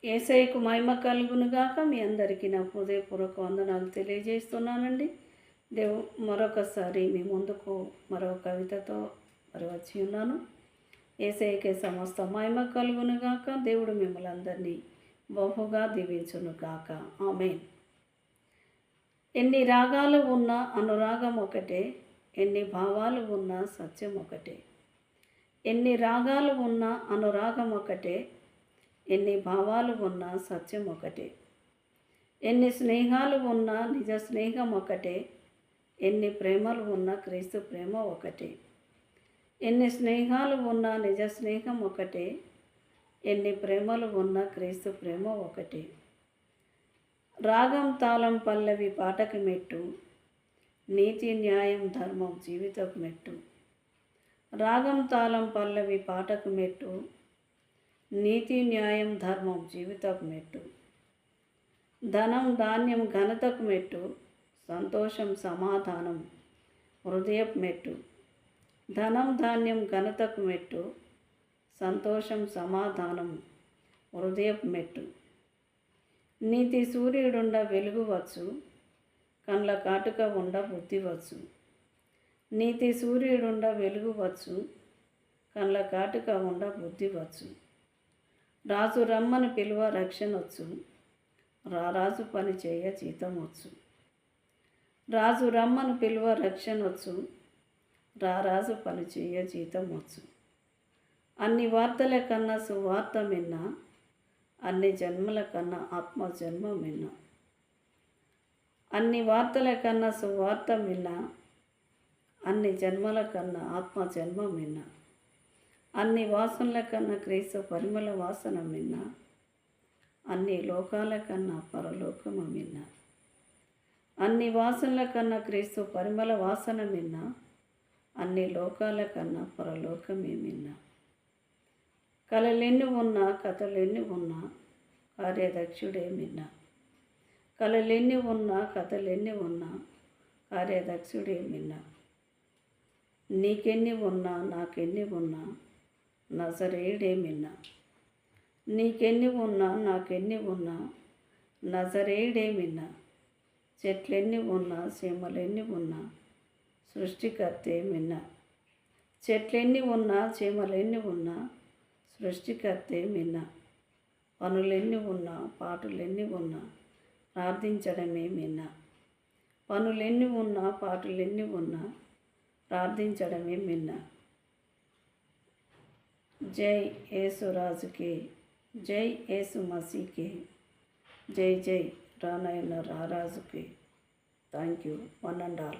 యేసయ్యకు మహిమ కలుగునుగాక. మీ అందరికీ నా హృదయపూర్వక వందనాలు తెలియజేస్తున్నానండి. మరొకసారి మీ ముందుకు మరో కవితతో వచ్చి ఉన్నాను. యేసయ్యకే సమస్త మహిమ కలుగునుగాక. దేవుడు మిమ్మల్ని అందరినీ బహుగా దీవించునుగాక. ఆమేన్. ఎన్ని రాగాలు ఉన్నా అనురాగం ఒకటే, ఎన్ని భావాలు ఉన్నా సత్యం ఒకటే. ఎన్ని రాగాలు ఉన్నా అనురాగం ఒకటే, ఎన్ని భావాలు ఉన్నా సత్యం ఒకటే. ఎన్ని స్నేహాలు ఉన్నా నిజ స్నేహం ఒకటే, ఎన్ని ప్రేమలు ఉన్నా క్రీస్తు ప్రేమ ఒకటే. ఎన్ని స్నేహాలు ఉన్నా నిజ స్నేహం ఒకటే, ఎన్ని ప్రేమలు ఉన్నా క్రీస్తు ప్రేమ ఒకటే. రాగం తాళం పల్లవి పాటకి మెట్టు, నీతి న్యాయం ధర్మం జీవితపు మెట్టు. రాగం తాళం పల్లవి పాటకు మెట్టు, నీతి న్యాయం ధర్మం జీవితపు మెట్టు. ధనం ధాన్యం ఘనతకు మెట్టు, సంతోషం సమాధానం హృదయపు మెట్టు. ధనం ధాన్యం ఘనతకు మెట్టు, సంతోషం సమాధానం హృదయపు మెట్టు. నీతి సూర్యుడుండ వెలుగువచ్చు, కండ్ల కాటుక ఉండ బుద్ధివచ్చు. నీతి సూర్యుడుండ వెలుగువచ్చు, కండ్ల కాటుక ఉండ బుద్ధివచ్చు. రాజు రమ్మని పిలువ రక్షణవచ్చు, రారాజు పని చేయ జీతమొచ్చు. రాజు రమ్మని పిలువ రక్షణవచ్చు, రారాజు పని చేయ జీతమొచ్చు. అన్ని వార్తల కన్నా సువార్త మిన్న, అన్ని జన్మల కన్నా ఆత్మ జన్మ మిన్న. అన్ని వార్తల కన్నా సువార్త మిన్న, అన్ని జన్మల కన్నా ఆత్మ జన్మ మిన్న. అన్ని వాసనల కన్నా క్రీస్తు పరిమళ వాసన మిన్న, అన్ని లోకాల కన్నా పరలోకము మిన్న. అన్ని వాసనల కన్నా క్రీస్తు పరిమళ వాసన మిన్న, అన్ని లోకాల కన్నా పరలోకమే మిన్న. కలలెన్ని ఉన్నా కథలెన్ని ఉన్నా కార్యదక్షుడే మిన్న. కలలెన్ని ఉన్నా కథలెన్ని ఉన్నా కార్యదక్షుడే మిన్న. నీకెన్ని ఉన్నా నాకెన్ని ఉన్నా నజరేయుడే మిన్న. నీకెన్ని ఉన్నా నాకెన్ని ఉన్నా నజరేయుడే మిన్న. చెట్లెన్ని ఉన్నా చీమలెన్ని ఉన్నా సృష్టికర్తే మిన్న. చెట్లెన్ని ఉన్నా చీమలెన్ని ఉన్నా సృష్టికర్తే మిన్న. పనులెన్ని ఉన్నా పాటులెన్ని ఉన్నా ప్రార్థించడమే మిన్న. పనులెన్ని ఉన్నా పాటులెన్ని ఉన్నా ప్రార్థించడమే మిన్న. జై యేసురాజుకి, జై యేసు మసీకి, జై జై రానైన రారాజుకి. Thank you one and all.